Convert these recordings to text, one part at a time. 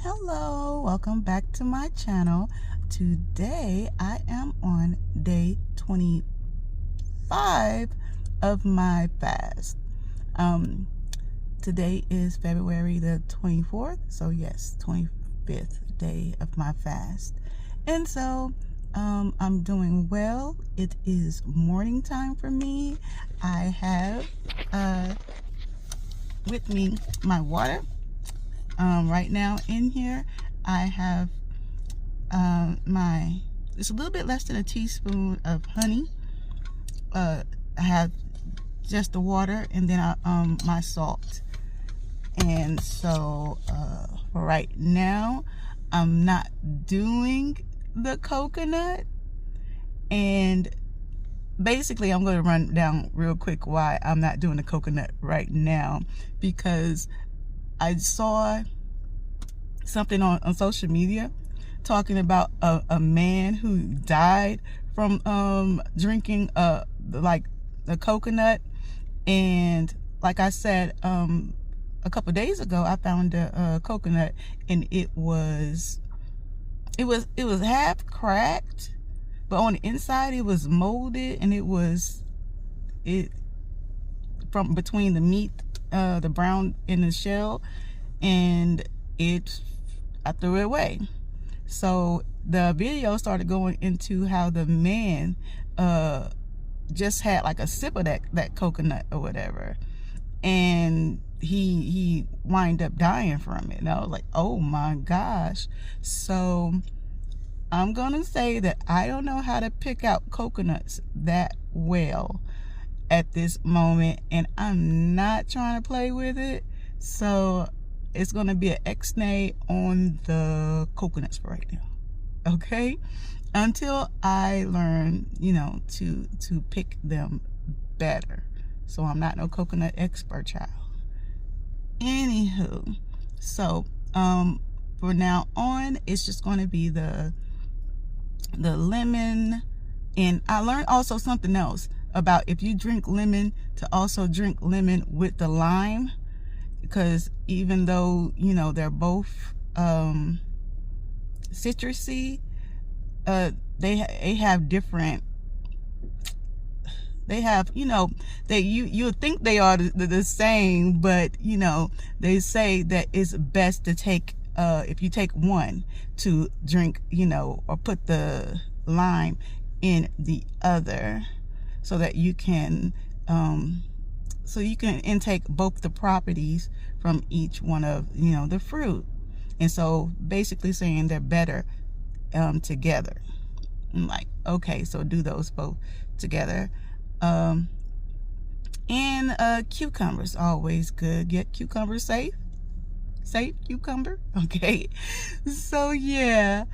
Hello, welcome back to my channel. Today I am on day 25 of my fast. Today is February the 24th, so yes, 25th day of my fast. And so I'm doing well. It is morning time for me. I have with me my water. Right now in here I have it's a little bit less than a teaspoon of honey. I have just the water, and then my salt. And so for right now I'm not doing the coconut, and basically I'm going to run down real quick why I'm not doing the coconut right now, because I saw something on social media talking about a man who died from drinking like the coconut. And like I said, a couple days ago I found a coconut, and it was half cracked, but on the inside it was molded, and it from between the meat, the brown in the shell, and I threw it away. So the video started going into how the man just had like a sip of that coconut or whatever, and he wind up dying from it. And I was like, oh my gosh. So I'm gonna say that I don't know how to pick out coconuts that well at this moment, and I'm not trying to play with it. So it's going to be an X-nay on the coconuts for right now, okay? Until I learn, to pick them better. So I'm not no coconut expert, child. Anywho, so for now on, it's just going to be the lemon. And I learned also something else about if you drink lemon, to also drink lemon with the lime, because even though they're both citrusy, they have different, they have, you think they are the same, but they say that it's best to take, if you take one, to drink, or put the lime in the other, so that you can intake both the properties from each one of the fruit. And so basically saying they're better together. I'm like, okay, so do those both together. And cucumbers, always good. Get cucumber safe cucumber. Okay, so yeah.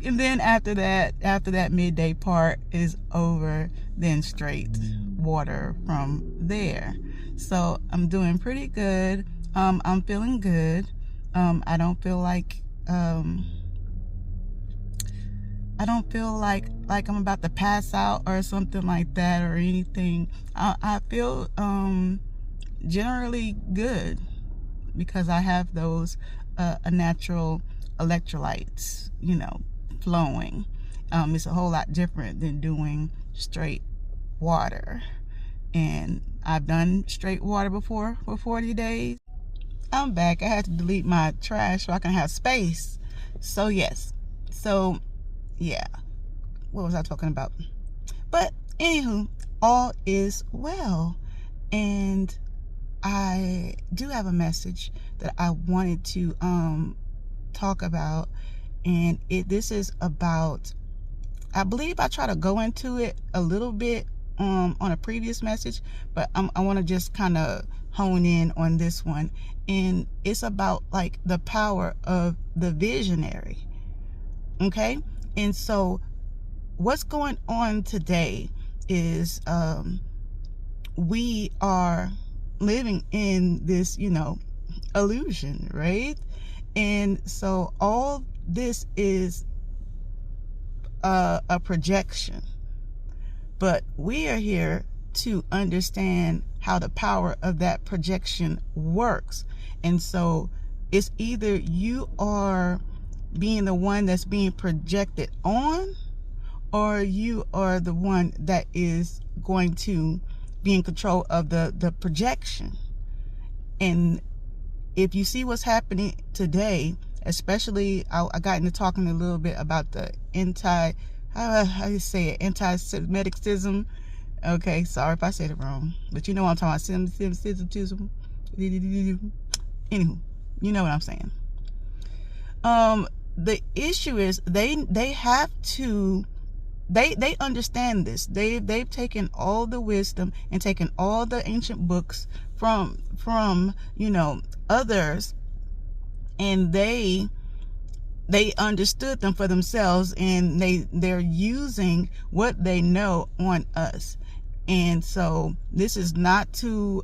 And then after that midday part is over, then straight water from there. So I'm doing pretty good. I'm feeling good. I don't feel like I'm about to pass out or something like that or anything. I feel generally good, because I have those a natural electrolytes, flowing. It's a whole lot different than doing straight water. And I've done straight water before for 40 days. I'm back. I had to delete my trash so I can have space. So yes. So yeah. What was I talking about? But anywho, all is well. And I do have a message that I wanted to talk about. And this is about, I believe I try to go into it a little bit on a previous message, but I want to just kind of hone in on this one. And it's about like the power of the visionary. Okay, and so what's going on today is we are living in this illusion, right? And so all this is a projection, but we are here to understand how the power of that projection works. And so It's either you are being the one that's being projected on, or you are the one that is going to be in control of the projection. And if you see what's happening today, especially, I got into talking a little bit about the how you say it, anti-Semitism. Okay, sorry if I said it wrong, but you know what I'm talking about, Semitism. Anywho, you know what I'm saying. The issue is they have to, they understand this. They've taken all the wisdom and taken all the ancient books from others, and they understood them for themselves, and they're using what they know on us. And so this is not to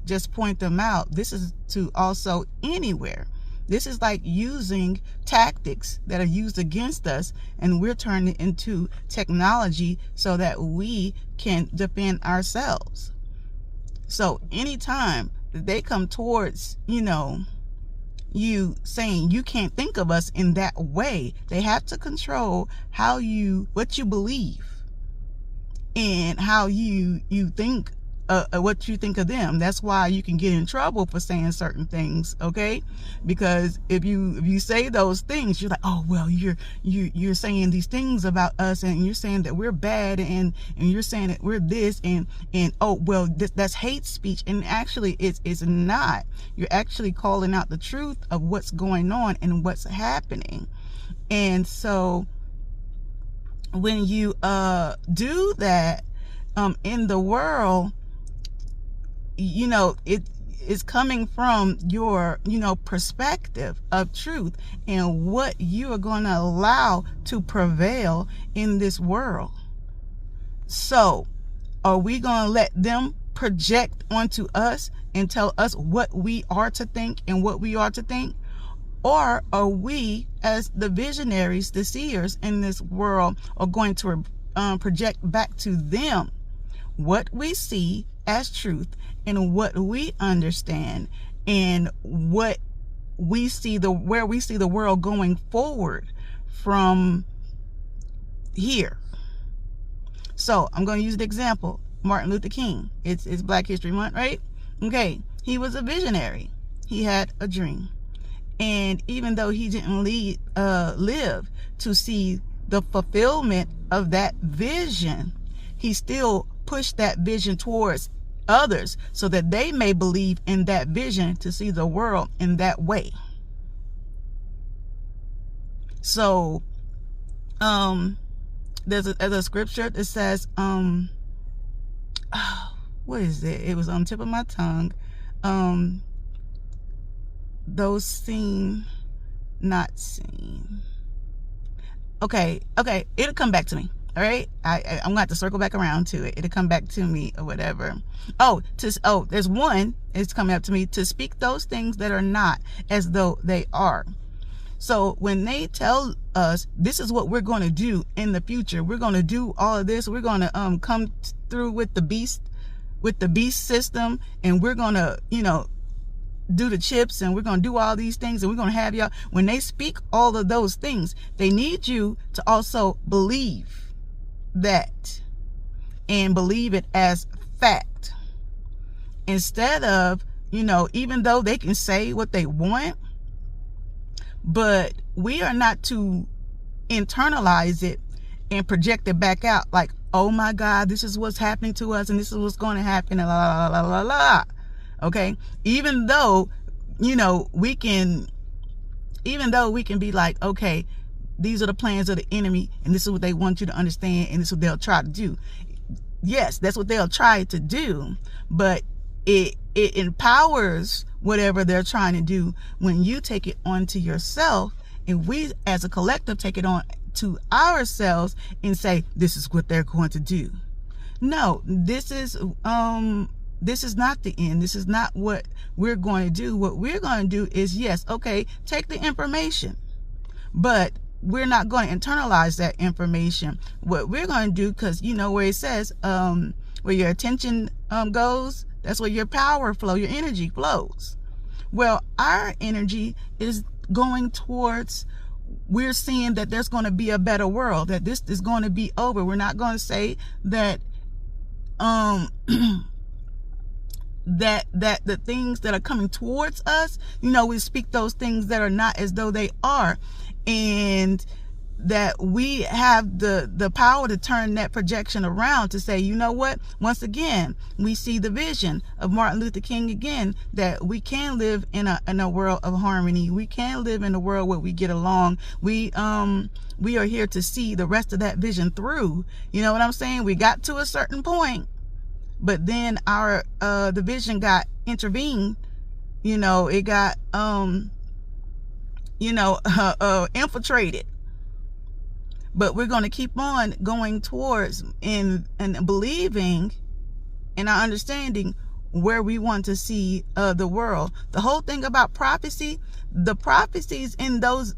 just point them out. This is to also anywhere. This is like using tactics that are used against us, and we're turning it into technology so that we can defend ourselves. So anytime that they come towards, you saying you can't think of us in that way, they have to control what you believe and how you think, what you think of them. That's why you can get in trouble for saying certain things, okay? Because if you say those things, you're like, oh well, you're saying these things about us, and you're saying that we're bad, and you're saying that we're this, and oh well, that's hate speech. And actually it's not. You're actually calling out the truth of what's going on and what's happening. And so when you do that in the world, it is coming from your perspective of truth and what you are going to allow to prevail in this world. So are we going to let them project onto us and tell us what we are to think and what we are to think? Or are we, as the visionaries, the seers in this world, are going to project back to them what we see as truth, and what we understand, and what we see, where we see the world going forward from here? So I'm going to use the example, Martin Luther King. It's Black History Month, right? Okay, he was a visionary. He had a dream, and even though he didn't live to see the fulfillment of that vision, he still pushed that vision towards others so that they may believe in that vision to see the world in that way. So there's a scripture that says, what is it? It was on the tip of my tongue. Those seen, not seen. Okay, it'll come back to me. All right, I'm gonna have to circle back around to it. It'll come back to me or whatever. There's one. It's coming up to me, to speak those things that are not as though they are. So when they tell us this is what we're going to do in the future, we're going to do all of this. We're going to come through with the beast system, and we're going to do the chips, and we're going to do all these things, and we're going to have y'all. When they speak all of those things, they need you to also believe that and believe it as fact, instead of even though they can say what they want, but we are not to internalize it and project it back out like, oh my God, this is what's happening to us, and this is what's going to happen, and la la la la la. Okay, even though we can be like, okay, these are the plans of the enemy, and this is what they want you to understand, and this is what they'll try to do. Yes, that's what they'll try to do, but it empowers whatever they're trying to do when you take it onto yourself, and we as a collective take it on to ourselves and say, this is what they're going to do. No, this is not the end. This is not what we're going to do. What we're going to do is, yes, okay, take the information, but we're not going to internalize that information. What we're going to do, because where it says where your attention goes, That's where your power flow, your energy flows. Well, our energy is going towards, we're seeing that there's going to be a better world, that this is going to be over. We're not going to say that that the things that are coming towards us, we speak those things that are not as though they are, and that we have the power to turn that projection around to say, you know what, once again, we see the vision of Martin Luther King again, that we can live in a world of harmony. We can live in a world where we get along. We are here to see the rest of that vision through. You know what I'm saying? We got to a certain point, but then our the vision got intervened. It got infiltrated. But we're going to keep on going towards and believing and our understanding where we want to see the world. The whole thing about prophecy, the prophecies in those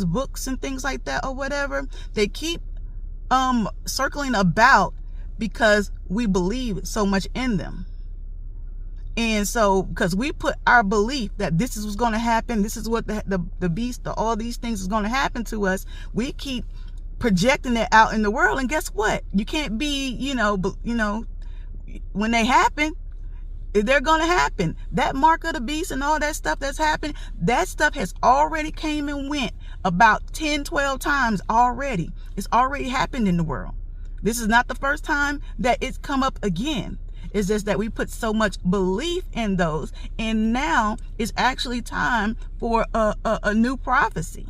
books and things like that or whatever, they keep circling about because we believe so much in them. And so, because we put our belief that this is what's going to happen, this is what the beast, all these things is going to happen to us, we keep projecting it out in the world. And guess what? You can't be, when they happen, they're going to happen. That mark of the beast and all that stuff that's happening, that stuff has already came and went about 10, 12 times already. It's already happened in the world. This is not the first time that it's come up again. It's just that we put so much belief in those, and now it's actually time for a new prophecy.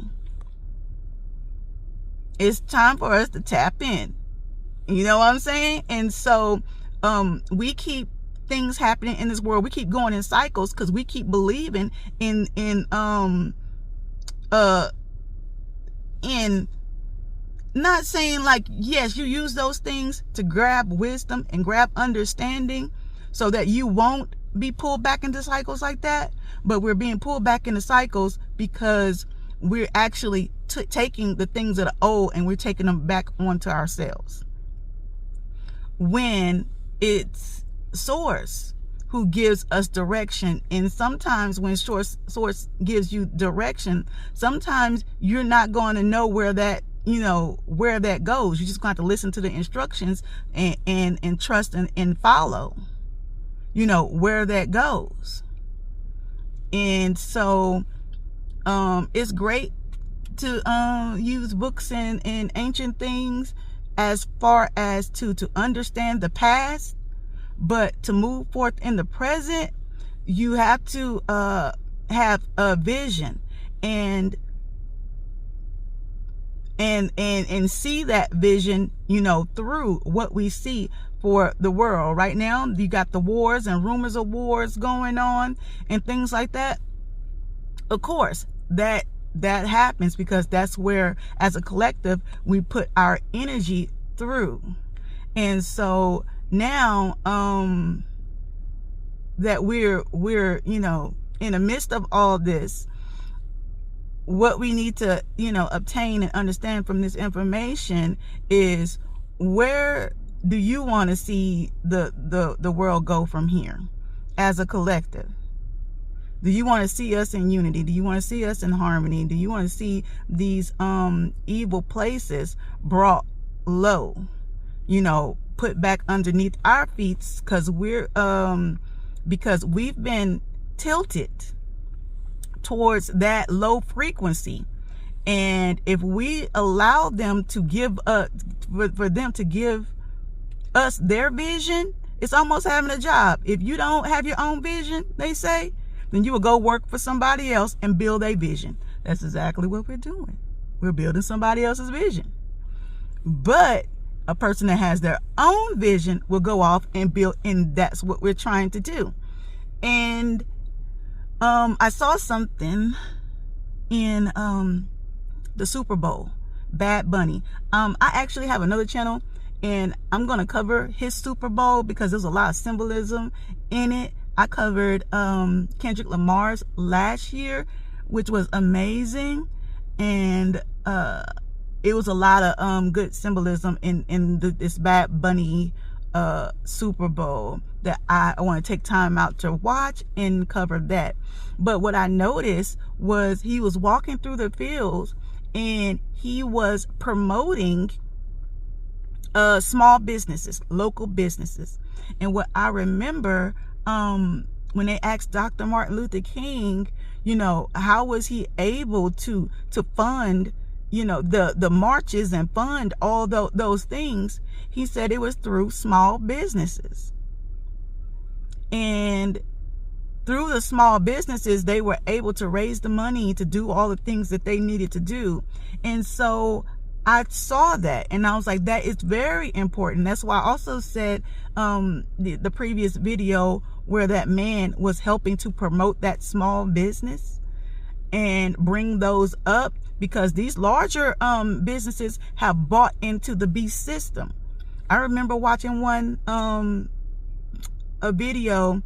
It's time for us to tap in. You know what I'm saying? And so we keep things happening in this world. We keep going in cycles because we keep believing in not saying like, yes, you use those things to grab wisdom and grab understanding so that you won't be pulled back into cycles like that. But we're being pulled back into cycles because we're actually taking the things that are old and we're taking them back onto ourselves. When it's Source who gives us direction, and sometimes when Source gives you direction, sometimes you're not going to know where that goes. You just going to have to listen to the instructions and trust and follow, where that goes. And so it's great to use books and ancient things as far as to understand the past, but to move forth in the present, you have to have a vision and see that vision, through what we see for the world. Right now, you got the wars and rumors of wars going on and things like that. Of course, that happens because that's where, as a collective, we put our energy through. And so now that we're in the midst of all this, what we need to obtain and understand from this information is, where do you want to see the world go from here as a collective? Do you want to see us in unity? Do you want to see us in harmony? Do you want to see these evil places brought low, put back underneath our feet, because we've been tilted towards that low frequency? And if we allow them to give for them to give us their vision, it's almost having a job. If you don't have your own vision, they say, then you will go work for somebody else and build a vision. That's exactly what we're doing. We're building somebody else's vision. But a person that has their own vision will go off and build, and that's what we're trying to do. And I saw something in the Super Bowl, Bad Bunny. I actually have another channel, and I'm going to cover his Super Bowl because there's a lot of symbolism in it. I covered Kendrick Lamar's last year, which was amazing, and it was a lot of good symbolism in this Bad Bunny Super Bowl that I want to take time out to watch and cover that. But what I noticed was he was walking through the fields and he was promoting small businesses, local businesses. And what I remember, when they asked Dr. Martin Luther King, how was he able to fund, the marches and fund all those things? He said it was through small businesses. And through the small businesses, they were able to raise the money to do all the things that they needed to do. And so I saw that and I was like, that is very important. That's why I also said the previous video where that man was helping to promote that small business and bring those up, because these larger businesses have bought into the beast system. I remember watching a video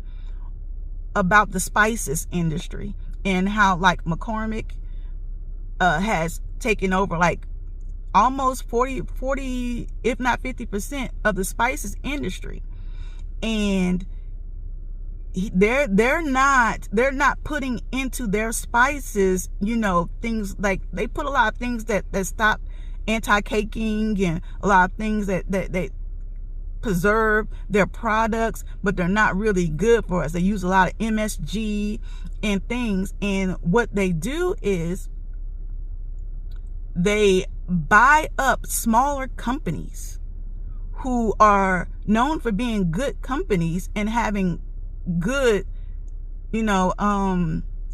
about the spices industry and how like McCormick has taken over like almost 40 if not 50% of the spices industry. And they're not putting into their spices, things like, they put a lot of things that stop anti-caking and a lot of things that preserve their products, but they're not really good for us. They use a lot of MSG and things. And what they do is they buy up smaller companies who are known for being good companies and having good,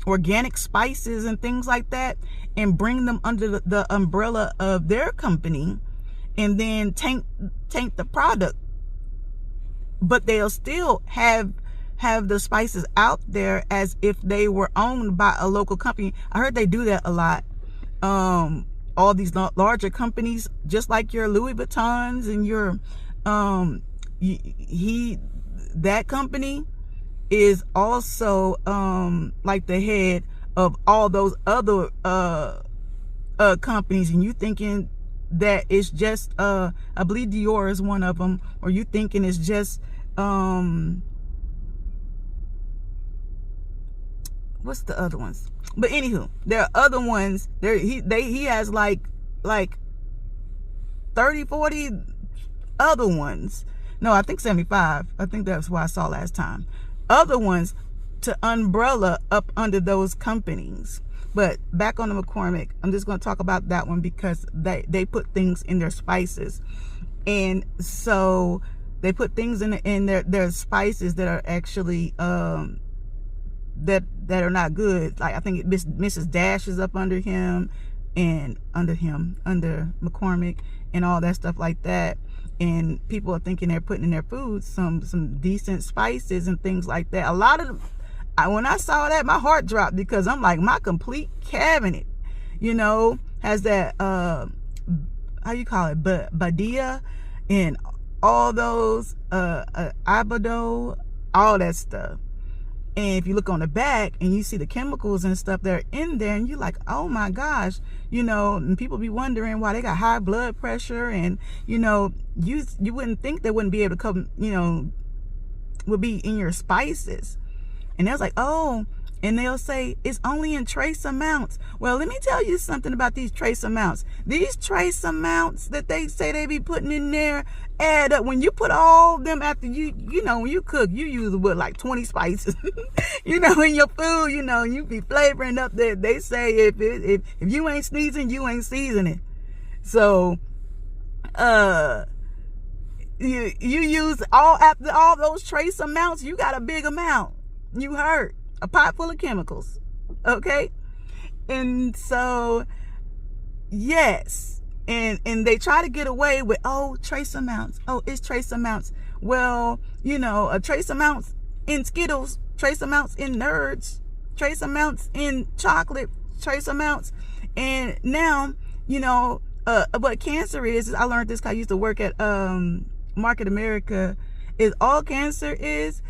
organic spices and things like that, and bring them under the umbrella of their company, and then taint the product. But they'll still have the spices out there as if they were owned by a local company. I heard they do that a lot. All these larger companies, just like your Louis Vuittons and your that company is also like the head of all those other companies, and you thinking that it's just I believe Dior is one of them, or you thinking it's just what's the other ones? But anywho, there are other ones. He has like 30, 40 other ones. No, I think 75. I think that's what I saw last time. Other ones to umbrella up under those companies. But back on the McCormick, I'm just going to talk about that one because they put things in their spices. And so they put things in their spices that are actually that are not good. Like I think Mrs. Dash is up under him and under McCormick and all that stuff like that. And people are thinking they're putting in their food some decent spices and things like that. A lot of them, when I saw that, my heart dropped, because I'm like, my complete cabinet, has that how you call it, Badia and all those Abado, all that stuff. And if you look on the back and you see the chemicals and stuff that are in there, and you're like, oh my gosh, and people be wondering why they got high blood pressure, and you wouldn't think they wouldn't be able to come, would be in your spices. And they're like, oh, and they'll say it's only in trace amounts. Well, let me tell you something about these trace amounts. These trace amounts that they say they be putting in there add up. When you put all of them after when you cook, you use like 20 spices, in your food, you be flavoring up that. They say if you ain't sneezing, you ain't seasoning. So, you use after all those trace amounts, you got a big amount. You heard. A pot full of chemicals. Okay? And so, yes. And they try to get away with, trace amounts. Oh, it's trace amounts. Well, a trace amounts in Skittles, trace amounts in Nerds, trace amounts in chocolate, trace amounts. And now, what cancer is, I learned this because I used to work at Market America, is all cancer is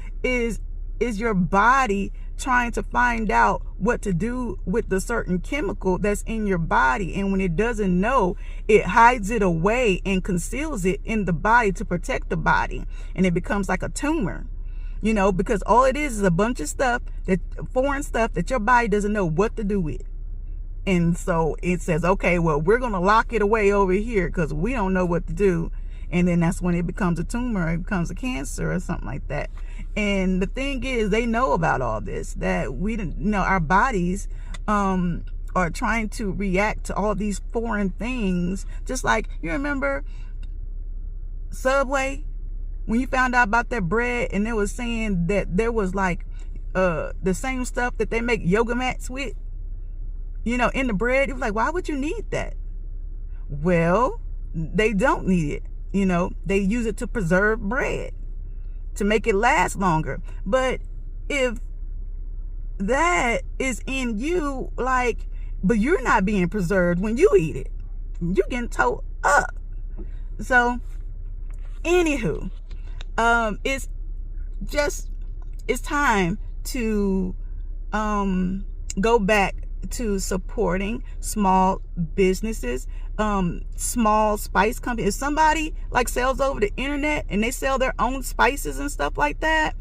your body trying to find out what to do with the certain chemical that's in your body. And when it doesn't know, it hides it away and conceals it in the body to protect the body. And it becomes like a tumor, you know, because all it is a bunch of stuff, that foreign stuff that your body doesn't know what to do with. And so it says, okay, well, we're going to lock it away over here because we don't know what to do. And then that's when it becomes a tumor, it becomes a cancer or something like that. And the thing is, they know about all this, that we didn't, you know, our bodies are trying to react to all these foreign things. Just like, you remember Subway, when you found out about that bread and they was saying that there was like the same stuff that they make yoga mats with, you know, in the bread. It was like, why would you need that? Well, they don't need it. You know, they use it to preserve bread, to make it last longer. But if that is in you, like, but you're not being preserved when you eat it, you're getting towed up. So anywho, it's time to go back to supporting small businesses, small spice companies. If somebody like sells over the internet and they sell their own spices and stuff like that,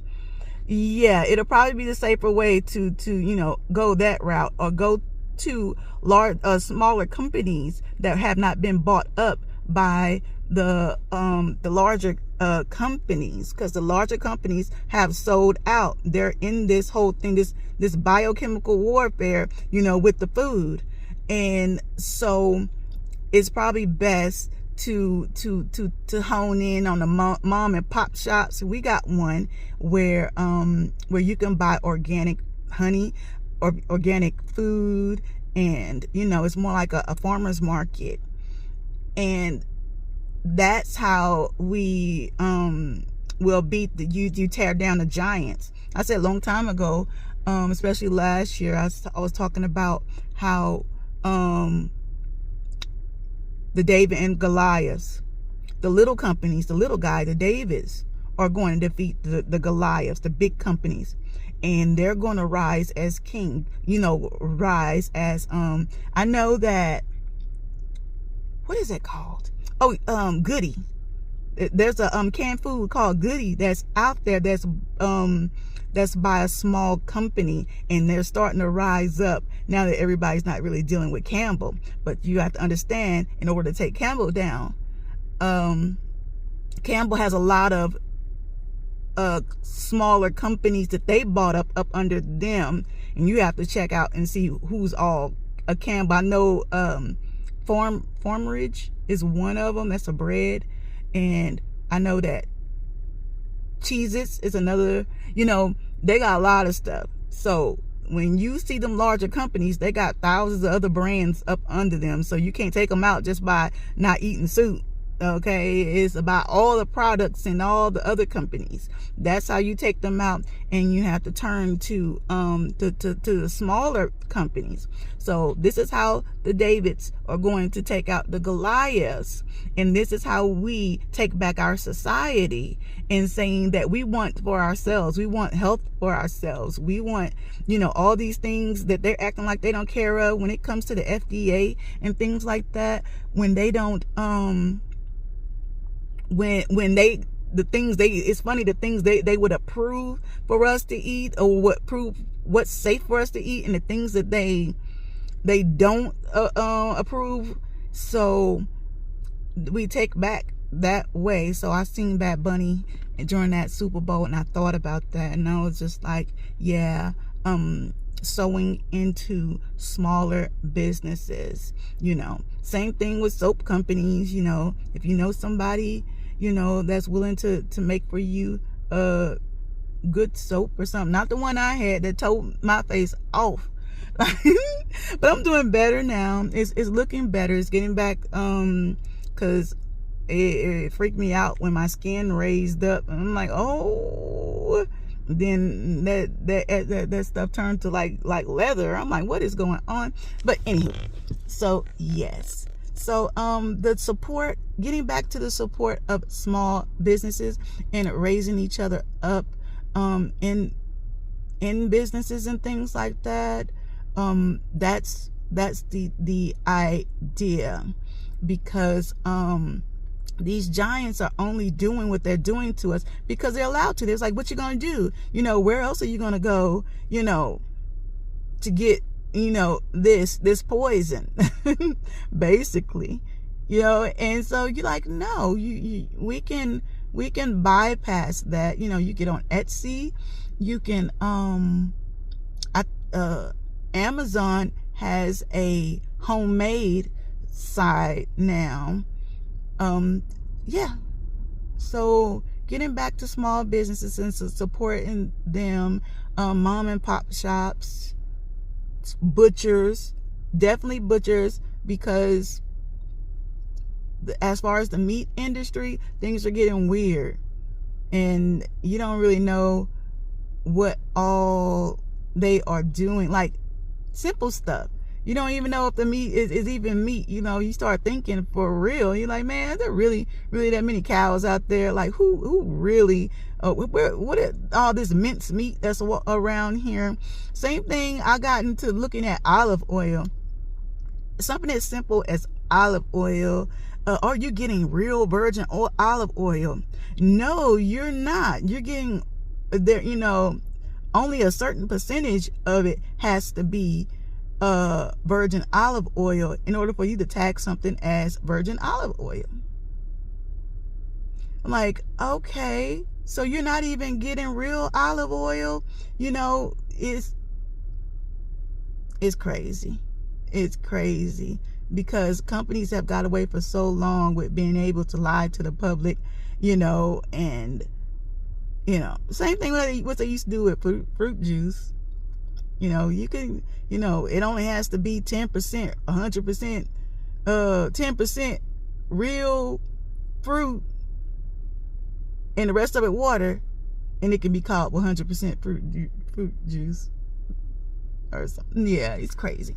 yeah, it'll probably be the safer way to you know, go that route, or go to large smaller companies that have not been bought up by the larger companies, because the larger companies have sold out. They're in this whole thing, this biochemical warfare, you know, with the food. And so it's probably best to hone in on the mom and pop shops. We got one where you can buy organic honey or organic food, and you know, it's more like a farmer's market. And that's how we will beat you tear down the giants. I said a long time ago, especially last year, I was talking about how the David and Goliaths, the little companies, the little guy, the Davids, are going to defeat the Goliaths, the big companies. And they're going to rise as king, you know, rise as, I know that, what is it called? Oh, Goody. There's a canned food called Goody that's out there, that's by a small company, and they're starting to rise up now that everybody's not really dealing with Campbell. But you have to understand, in order to take Campbell down, Campbell has a lot of smaller companies that they bought up under them, and you have to check out and see who's all a Campbell. I know Farmridge is one of them. That's a bread. And I know that Cheez-Its is another. You know, they got a lot of stuff. So when you see them larger companies, they got thousands of other brands up under them. So you can't take them out just by not eating soup. Okay, it's about all the products and all the other companies. That's how you take them out, and you have to turn to the smaller companies. So this is how the Davids are going to take out the Goliaths, and this is how we take back our society, and saying that we want for ourselves, we want health for ourselves, we want, you know, all these things that they're acting like they don't care of when it comes to the FDA and things like that. When they don't it's funny, the things they would approve for us to eat, or what's safe for us to eat, and the things that they don't approve. So we take back that way. So I seen Bad Bunny during that Super Bowl, and I thought about that, and I was just like, yeah, sewing into smaller businesses. You know, same thing with soap companies. You know, if you know somebody, you know, that's willing to make for you good soap or something, not the one I had that tore my face off. But I'm doing better now. It's looking better. It's getting back, because it freaked me out when my skin raised up, and I'm like, oh. Then that stuff turned to like leather. I'm like, what is going on? But anywho, so yes. So the support, getting back to the support of small businesses and raising each other up, and in businesses and things like that. That's the idea, because these giants are only doing what they're doing to us because they're allowed to. It's like, what you gonna do? Where else are you gonna go? To get this poison, basically. And so you're like, no, we can bypass that. You get on Etsy, you can Amazon has a homemade side now. Yeah, so getting back to small businesses and supporting them, mom and pop shops, butchers, definitely butchers, because as far as the meat industry, things are getting weird, and you don't really know what all they are doing. Like simple stuff, you don't even know if the meat is even meat. You start thinking, for real, you're like, man, are there really that many cows out there? Like who really what is all this minced meat that's around here? Same thing, I got into looking at olive oil. Something as simple as olive oil. Are you getting real virgin olive oil? No, you're not. You're getting there, only a certain percentage of it has to be virgin olive oil in order for you to tag something as virgin olive oil. I'm like, okay, so you're not even getting real olive oil. It's crazy. It's crazy, because companies have got away for so long with being able to lie to the public, and same thing what they used to do with fruit juice. You can, it only has to be 10%, 100%, 10% real fruit, and the rest of it water, and it can be called 100% fruit juice or something. Yeah, it's crazy.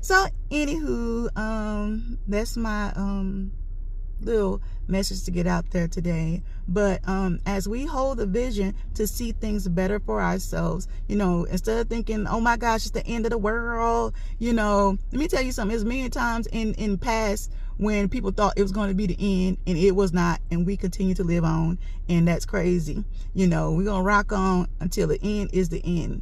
So anywho, that's my little message to get out there today. But as we hold a vision to see things better for ourselves, instead of thinking, oh my gosh, it's the end of the world, let me tell you something. There's many times in past when people thought it was going to be the end, and it was not, and we continue to live on, and that's crazy. We're gonna rock on until the end is the end.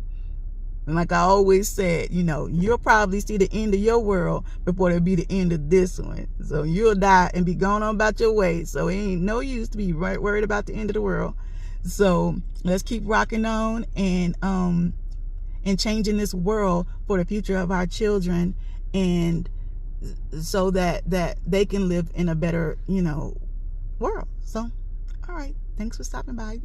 And like I always said, you'll probably see the end of your world before there'll be the end of this one. So you'll die and be going on about your way. So it ain't no use to be worried about the end of the world. So let's keep rocking on and changing this world for the future of our children, and so that they can live in a better, world. So, all right. Thanks for stopping by.